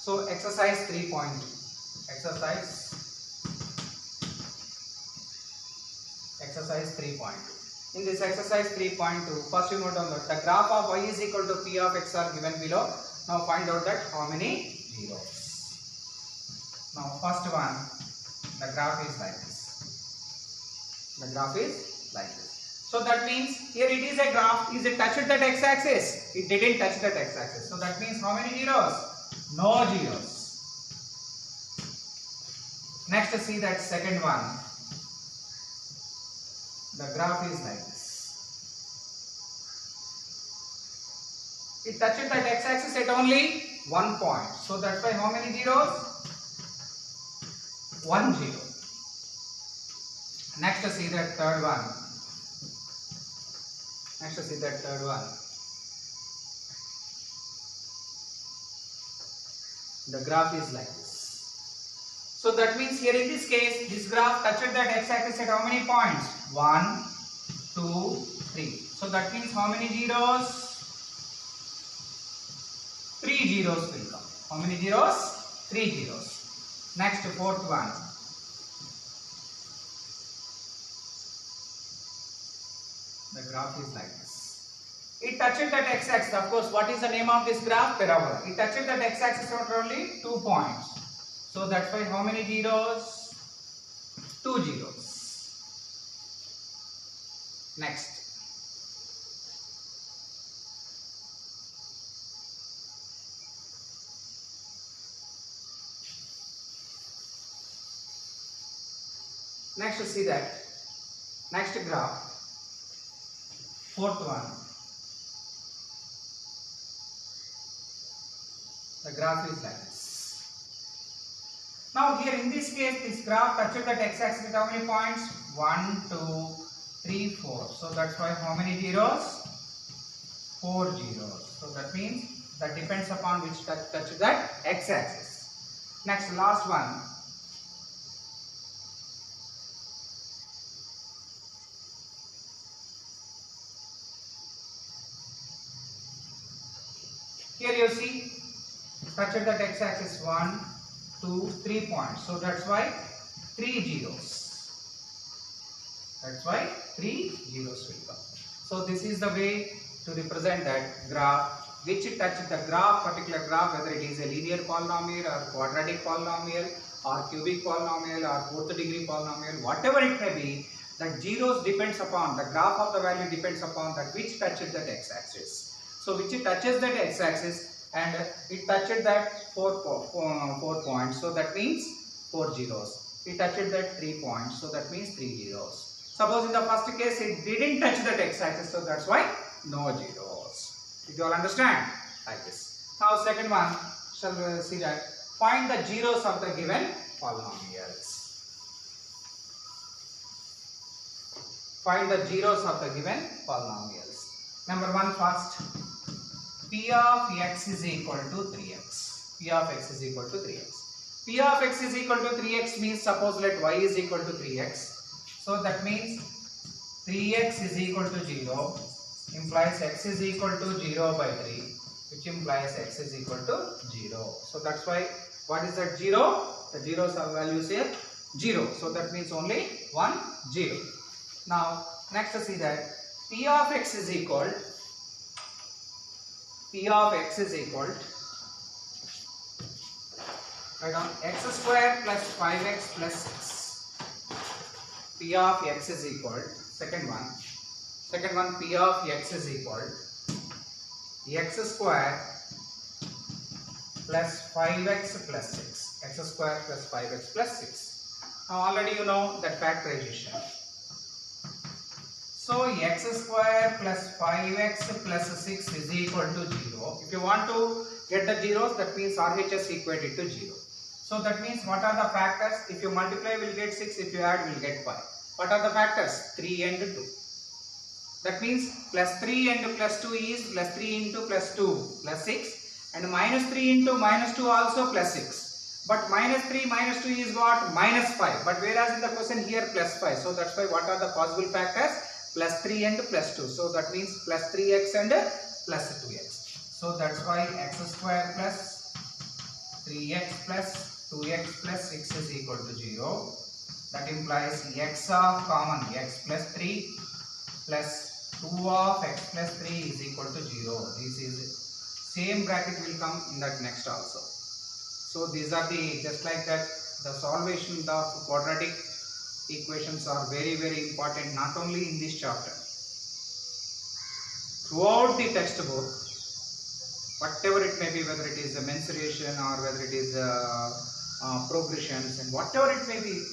So exercise 3.2. Exercise 3.2. In this exercise 3.2, first you note down that the graph of y is equal to p of x are given below. Now find out that how many zeros. Now first one, the graph is like this. The graph is like this. So that means here it is a graph. Is it touched that x-axis? It didn't touch that x-axis. So that means how many zeros? No zeros. Next, see that second one. The graph is like this. It touches that x-axis at only 1 point. So that's why how many zeros? 1 zero. Next, see that third one. The graph is like this. So that means here in this case, this graph touched that x-axis at how many points? 1, 2, 3. So that means how many zeros? 3 zeros will come. How many zeros? 3 zeros. Next, fourth one. The graph is like this. It touches that x-axis. Of course, what is the name of this graph? Parabola. It touches that x-axis at only 2 points. So that's why how many zeros? 2 zeros. Next. Next, see that. Next graph. Fourth one. The graph is like this. Now here in this case, this graph touches that x-axis at how many points? 1, 2, 3, 4. So that's why how many zeros? 4 zeros. So that means that depends upon which touch that x-axis. Next, last one. Here you see, touch that x-axis 1, 2, 3 points. So that's why 3 zeros. That's why 3 zeros will come. So this is the way to represent that graph, which touch the graph, particular graph, whether it is a linear polynomial or quadratic polynomial or cubic polynomial or fourth degree polynomial, whatever it may be, that zeros depends upon, the graph of the value depends upon that which touches that x-axis. So which it touches that x-axis and it touches that 4 points. So that means 4 zeros. It touches that 3 points. So that means 3 zeros. Suppose in the first case it didn't touch that x-axis. So that's why no zeros. Did you all understand? Like this. Now second one, shall we see that? Find the zeros of the given polynomials. Find the zeros of the given polynomials. Number one first. P of x is equal to 3x. P of x is equal to 3x. P of x is equal to 3x means suppose let y is equal to 3x. So that means 3x is equal to 0 implies x is equal to 0 by 3, which implies x is equal to 0. So that's why what is that 0? The zeros are values here 0. So that means only 1 0. Now next see that P of x is equal write down x square plus 5x plus 6. P of x is equal, second one P of x is equal x square plus 5x plus 6. X square plus 5x plus 6. Now already you know that factorization. So x square plus 5x plus 6 is equal to 0. If you want to get the zeros, that means RHS equated to 0. So that means what are the factors? If you multiply, we will get 6. If you add, we will get 5. What are the factors? 3 and 2. That means plus 3 and plus 2 is plus 3 into plus 2 plus 6. And minus 3 into minus 2 also plus 6. But minus 3 minus 2 is what? Minus 5. But whereas in the question here plus 5. So that's why what are the possible factors? Plus 3 and plus 2. So that means plus 3x and plus 2x. So that's why x square plus 3x plus 2x plus 6 is equal to 0. That implies x of common x plus 3 plus 2 of x plus 3 is equal to 0. This is same bracket will come in that next also. So these are the, just like that, the solvation of quadratic equations are very important, not only in this chapter. Throughout the textbook, whatever it may be, whether it is a mensuration or whether it is progressions and whatever it may be,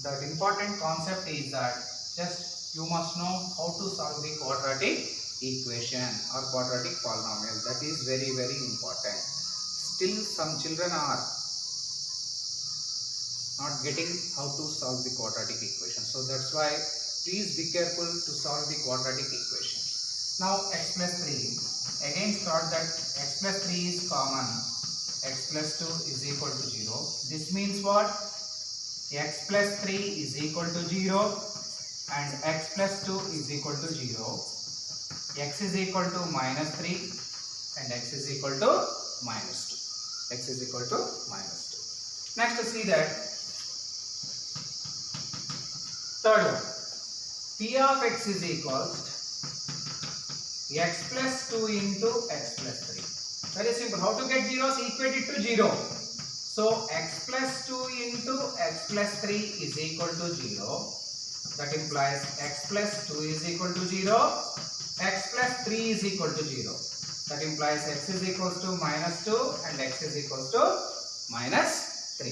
the important concept is that just you must know how to solve the quadratic equation or quadratic polynomial. That is very important. Still some children are not getting how to solve the quadratic equation. So that's why please be careful to solve the quadratic equation. Now x plus 3. Again start that x plus 3 is common. X plus 2 is equal to 0. This means what? X plus 3 is equal to 0 and x plus 2 is equal to 0. X is equal to minus 3 and x is equal to minus 2. X is equal to minus 2. Next see that third one. P of x is equals x plus 2 into x plus 3. Very simple. How to get zeros? Equate it to 0. So x plus 2 into x plus 3 is equal to 0. That implies x plus 2 is equal to 0. X plus 3 is equal to 0. That implies x is equal to minus 2 and x is equal to minus 3.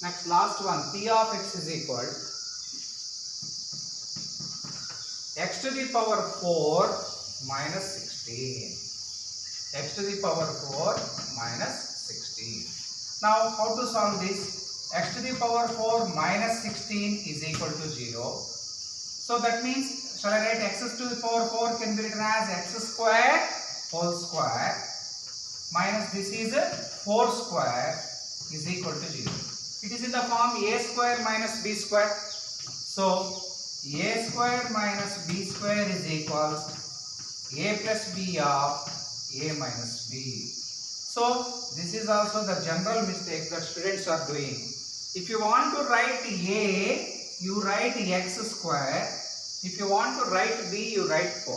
Next, last one. P of x is equal x to the power 4 minus 16. X to the power 4 minus 16. Now, how to solve this? X to the power 4 minus 16 is equal to 0. So that means, shall I write x to the power 4 can be written as x square whole square minus this is 4 square is equal to 0. It is in the form a square minus b square. So, a square minus b square is equals a plus b of a minus b. So, this is also the general mistake that students are doing. If you want to write a, you write x square. If you want to write b, you write 4.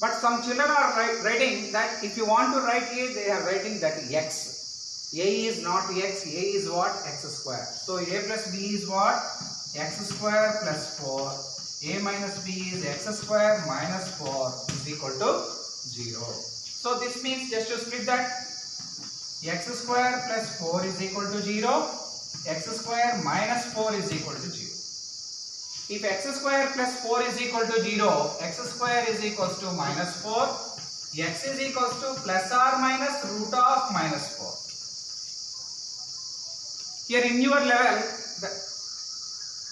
But some children are writing that if you want to write a, they are writing that x. A is not x, a is what? X square. So, a plus b is what? X square plus 4. A minus b is x square minus 4 is equal to 0. So, this means just to split that, x square plus 4 is equal to 0. X square minus 4 is equal to 0. If x square plus 4 is equal to 0, x square is equals to minus 4. X is equals to plus or minus root of minus 4. Here in your level,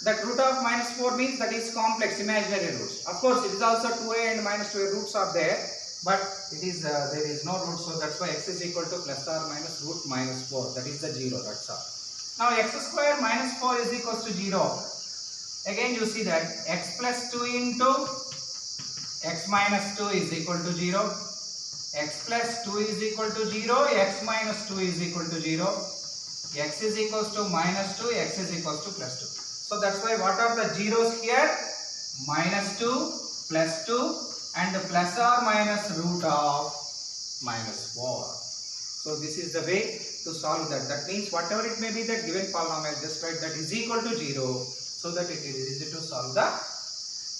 that root of minus 4 means that is complex imaginary roots. Of course, it is also 2a and minus 2a roots are there, but it is there is no root, so that's why x is equal to plus or minus root minus 4. That is the 0. That's all. Now x square minus 4 is equals to 0. Again, you see that x plus 2 into x minus 2 is equal to 0. X plus 2 is equal to 0. X minus 2 is equal to 0. X is equals to minus 2. X is equals to plus 2. So that's why what are the zeros here? Minus 2, plus 2 and plus or minus root of minus 4. So this is the way to solve that. That means whatever it may be that given polynomial, just write that is equal to 0 so that it is easy to solve the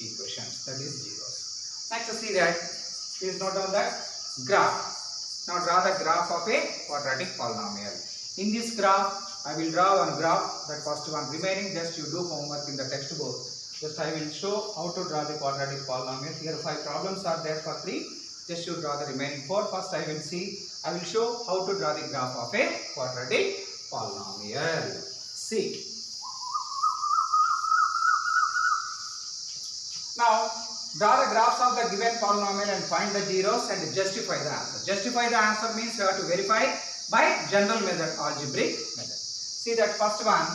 equations. That is zeros. Next see that, please note down that graph. Now draw the graph of a quadratic polynomial. In this graph, I will draw one graph, that first one. Remaining just you do homework in the textbook. Just I will show how to draw the quadratic polynomial. Here 5 problems are there for 3. Just you draw the remaining 4. First I will show how to draw the graph of a quadratic polynomial. See. Now draw the graphs of the given polynomial and find the zeros and justify the answer. Justify the answer means you have to verify by general method, algebraic method. See that first one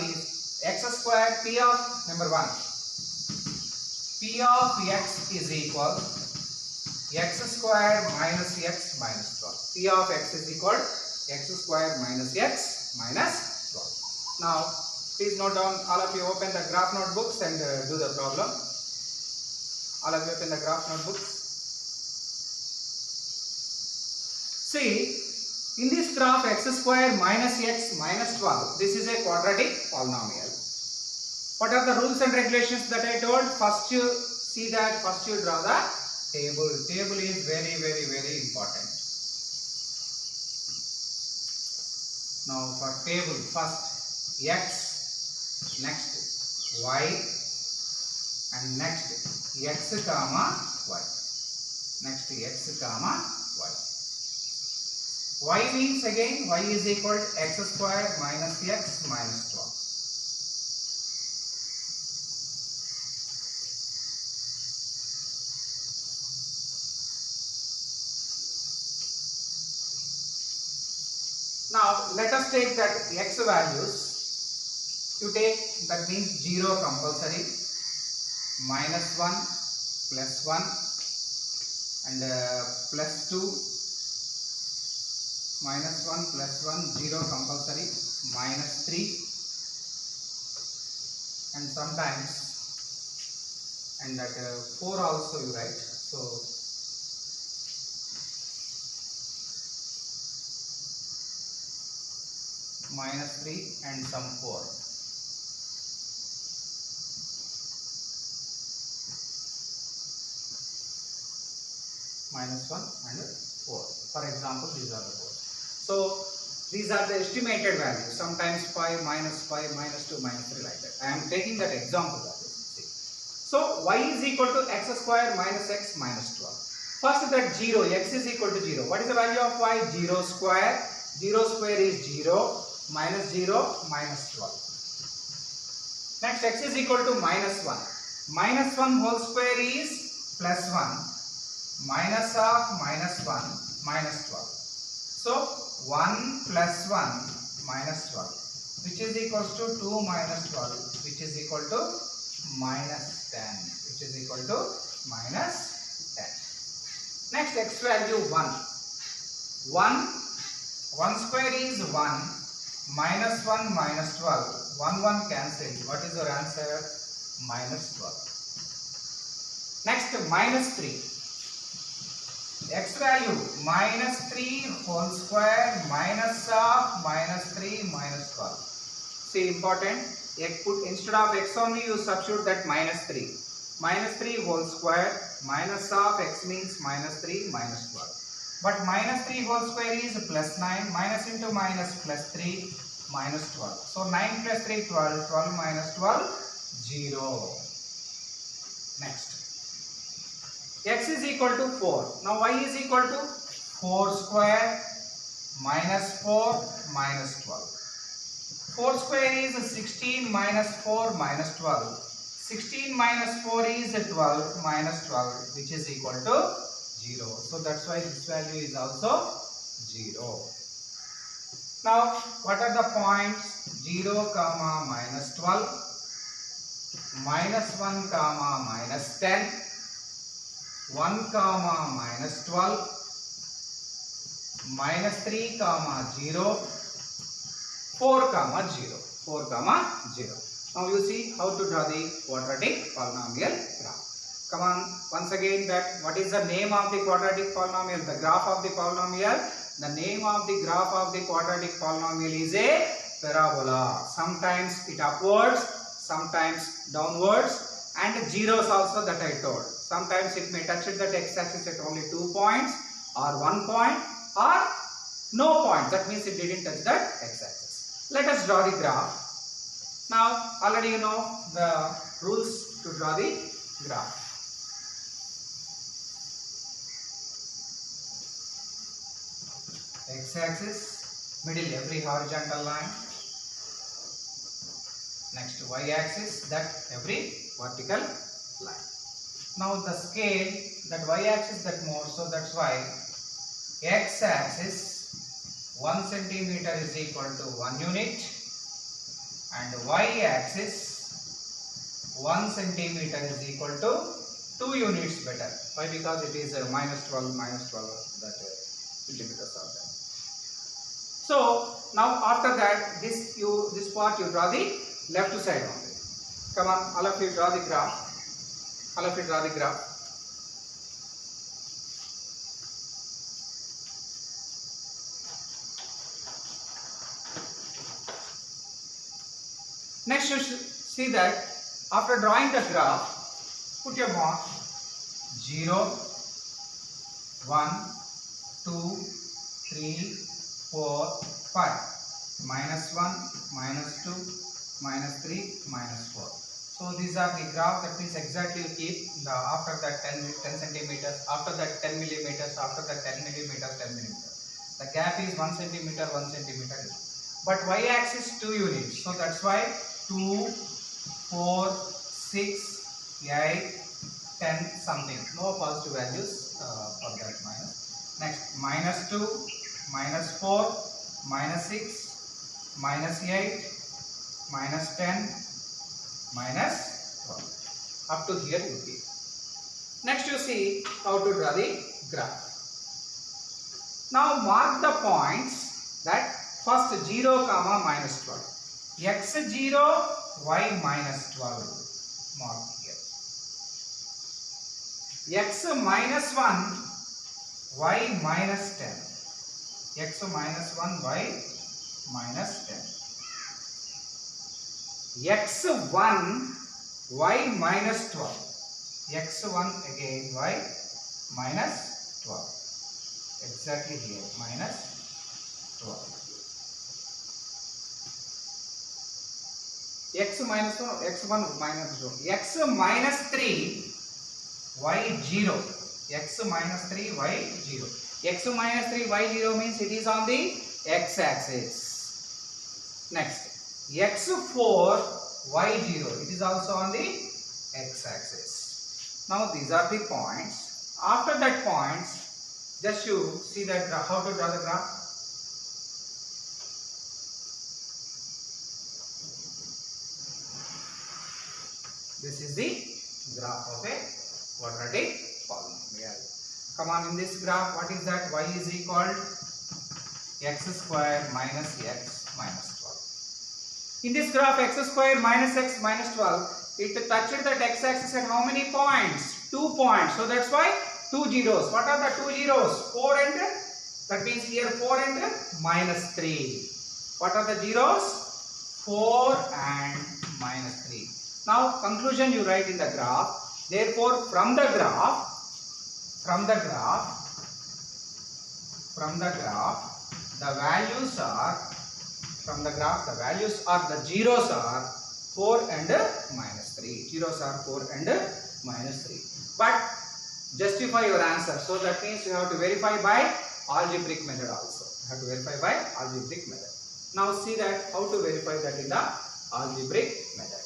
is x square p of number 1. P of x is equal x square minus x minus 12. P of x is equal x square minus x minus 12. Now, please note down, all of you open the graph notebooks and do the problem. All of you open the graph notebooks. See, in this graph x square minus x minus 12, this is a quadratic polynomial. What are the rules and regulations that I told? First you see that, first you draw the table. Table is very important. Now for table, first x, next y, and next x comma y. Next x comma y. Y means again y is equal to x square minus x minus 12. Now let us take that x values. You take, that means 0 compulsory, minus 1, plus 1, and plus 2, minus 1, plus 1, 0 compulsory, minus 3, and sometimes, and that 4 also you write. So minus 3 and some 4. Minus 1 and 4. For example, these are the 4. So these are the estimated values. Sometimes 5, minus 5, minus 2, minus 3, like that. I am taking that example values. See. So y is equal to x square minus x minus 12. First that 0, x is equal to 0. What is the value of y? 0 square. 0 square is 0. Minus 0, minus 12. Next x is equal to minus 1. Minus 1 whole square is plus 1. Minus of minus 1, minus 12. So 1 plus 1 minus 12, which is equals to 2 minus 12, which is equal to minus 10, which is equal to minus 10. Next x value 1. 1 square is 1. Minus 1 minus 12, 1 cancel. What is your answer? Minus 12. Next minus 3. X value minus 3 whole square minus of minus 3 minus 12. See, important. Instead of x only you substitute that minus 3. Minus 3 whole square minus of x means minus 3 minus 12. But minus 3 whole square is plus 9, minus into minus plus 3, minus 12. So 9 plus 3, 12, 12 minus 12, 0. Next. X is equal to 4. Now y is equal to 4 square minus 4 minus 12. 4 square is 16 minus 4 minus 12. 16 minus 4 is 12 minus 12, which is equal to 0. So that's why this value is also 0. Now what are the points? 0 comma minus 12, minus 1 comma minus 10, 1 comma minus 12, minus 3 comma 0, 4 comma 0, 4 comma 0. Now you see how to draw the quadratic polynomial graph. Come on, once again, that what is the name of the quadratic polynomial? The graph of the polynomial. The name of the graph of the quadratic polynomial is a parabola. Sometimes it upwards, sometimes downwards, and zeros also that I told. Sometimes it may touch the x-axis at only 2 points, or 1 point, or no point. That means it didn't touch that x-axis. Let us draw the graph. Now already you know the rules to draw the graph. X-axis, middle every horizontal line. Next y-axis, that every vertical line. Now the scale, that y-axis that moves, so that's why x-axis 1 centimeter is equal to 1 unit, and y-axis 1 centimeter is equal to 2 units better. Why? Because it is minus 12 that millimeters are there. So now after that, this part you draw the left side only. Come on, all of you draw the graph. All of you draw the graph. Next you should see that after drawing the graph, put your mark 0, 1, 2, 3, 4, 5, minus 1, minus 2, minus 3, minus 4. So these are the graph. That means exactly you keep the after that 10 centimeters, after that 10 millimeters, after that 10 millimeters, 10 millimeters. The gap is 1 centimeter, 1 centimeter. But y-axis 2 units. So that's why 2, 4, 6, 8, 10 something. No positive values for that minus. Next, minus 2, minus 4, minus 6, minus 8, minus 10, minus 12. Up to here you keep. Next you see how to draw the graph. Now mark the points that first 0, minus 12. x0, y minus 12. Mark here. X minus 1, y minus 10. X minus 1, y minus 10. x1, y minus 12. x1 again, y minus 12. Exactly here, minus 12. x minus 1, x1 minus 2. x minus 3, y 0. x minus 3, y 0. x minus 3, y 0 means it is on the x-axis. Next, x4, y 0. It is also on the x-axis. Now these are the points. After that points, just you see that how to draw the graph. This is the graph of a quadratic polynomial. Come on, in this graph, what is that? Y is equal x square minus x minus 12. In this graph, x square minus x minus 12, it touched that x-axis at how many points? 2 points. So that's why 2 zeros. What are the 2 zeros? 4 and, that means here 4 and minus 3. What are the zeros? 4 and minus 3. Now conclusion you write in the graph. Therefore from the graph, the values are, the zeros are 4 and minus 3. Zeros are 4 and minus 3. But justify your answer. So that means you have to verify by algebraic method also. You have to verify by algebraic method. Now see that how to verify that in the algebraic method.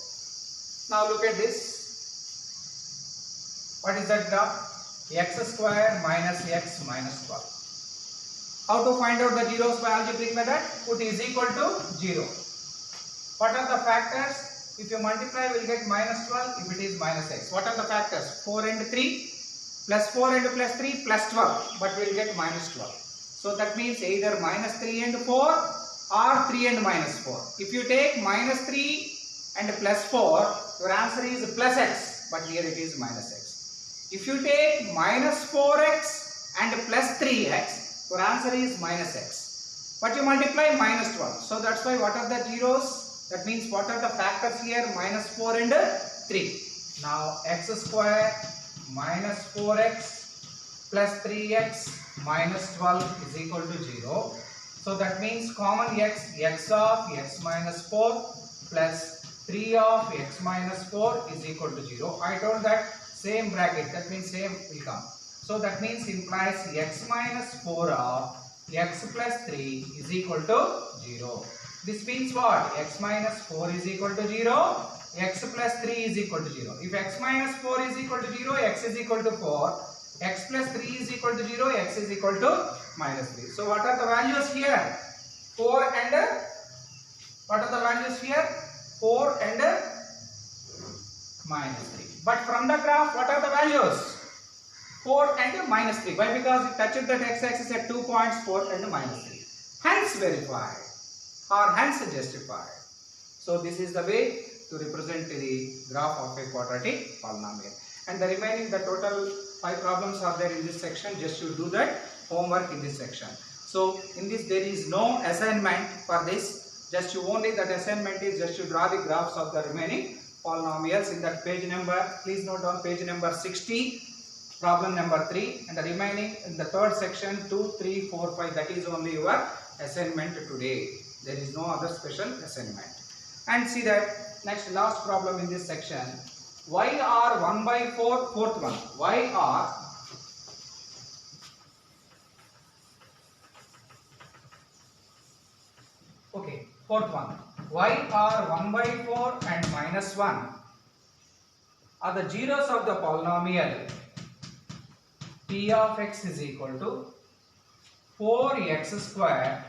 Now look at this. What is that graph? X square minus x minus 12. How to find out the zeros by algebraic method? Put is equal to 0. What are the factors? If you multiply, we will get minus 12 if it is minus x. What are the factors? 4 and 3 plus 4 and plus 3 plus 12. But we will get minus 12. So that means either minus 3 and 4 or 3 and minus 4. If you take minus 3 and plus 4, your answer is plus x, but here it is minus x. If you take minus 4x and plus 3x, your answer is minus x. But you multiply minus 12. So that's why what are the zeros? That means what are the factors here? Minus 4 and 3. Now x square minus 4x plus 3x minus 12 is equal to 0. So that means common x of x minus 4 plus 3 of x minus 4 is equal to 0. I told that same bracket, that means same will come. So that means implies x minus 4 of x plus 3 is equal to 0. This means what? X minus 4 is equal to 0, x plus 3 is equal to 0. If x minus 4 is equal to 0, x is equal to 4. X plus 3 is equal to 0, x is equal to minus 3. So what are the values here? 4 and what are the values here? 4 and minus 3. But from the graph, what are the values? 4 and minus 3. Why? Because it touches the x-axis at 2 points, 4 and minus 3. Hence verified or hence justified. So this is the way to represent the graph of a quadratic polynomial. And the remaining, the total 5 problems are there in this section. Just you do that homework in this section. So in this there is no assignment for this. Just you only that assignment is just to draw the graphs of the remaining polynomials in that page number. Please note down page number 60, problem number 3, and the remaining in the third section 2, 3, 4, 5. That is only your assignment today. There is no other special assignment. And see that next last problem in this section. Y r 1 by 4, fourth one. Y r okay, fourth one. Y r 1 by 4 and minus 1 are the zeros of the polynomial p of x is equal to 4x square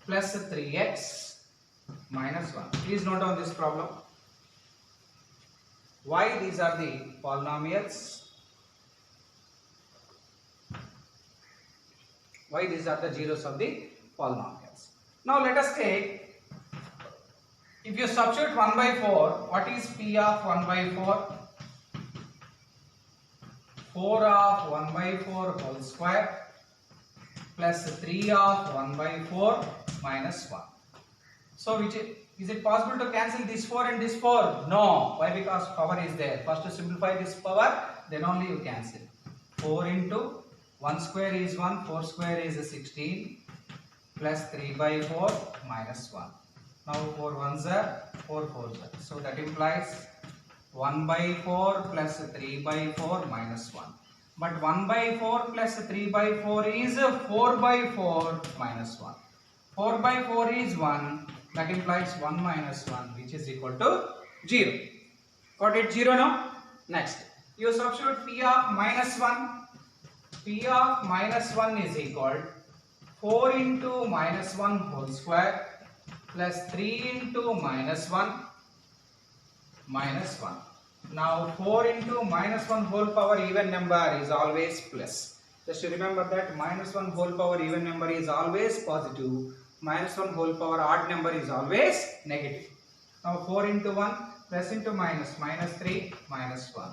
plus 3x minus 1. Please note down this problem. Why these are the polynomials? Why these are the zeros of the polynomials? Now let us take, if you substitute 1 by 4, what is p of 1 by 4? 4 of 1 by 4 whole square plus 3 of 1 by 4 minus 1. So which is it possible to cancel this 4 and this 4? No. Why? Because power is there. First to simplify this power, then only you cancel. 4 into 1 square is 1, 4 square is 16 plus 3 by 4 minus 1. Now 4 ones are 4 fours are. So that implies 1 by 4 plus 3 by 4 minus 1. But 1 by 4 plus 3 by 4 is 4 by 4 minus 1. 4 by 4 is 1. That implies 1 minus 1, which is equal to 0. Got it? 0 now? Next, you substitute p of minus 1. P of minus 1 is equal 4 into minus 1 whole square plus 3 into minus 1 minus 1. Now 4 into minus 1 whole power even number is always plus. Just remember that minus 1 whole power even number is always positive. Minus 1 whole power odd number is always negative. Now 4 into 1 plus into minus, minus 3 minus 1,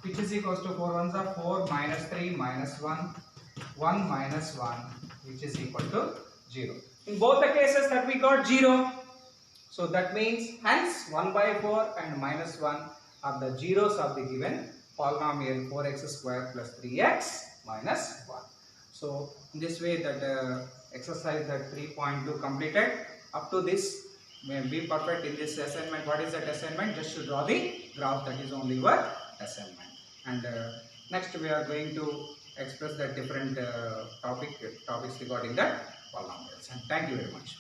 which is equals to 4 ones are 4 minus 3 minus 1, 1 minus 1, which is equal to 0. In both the cases that we got 0. So that means hence 1 by 4 and minus 1 are the zeros of the given polynomial 4x square plus 3x minus 1. So in this way that exercise that 3.2 completed. Up to this, may be perfect in this assignment. What is that assignment? Just to draw the graph. That is only your assignment. And next we are going to express the different topics regarding the polynomials. And thank you very much.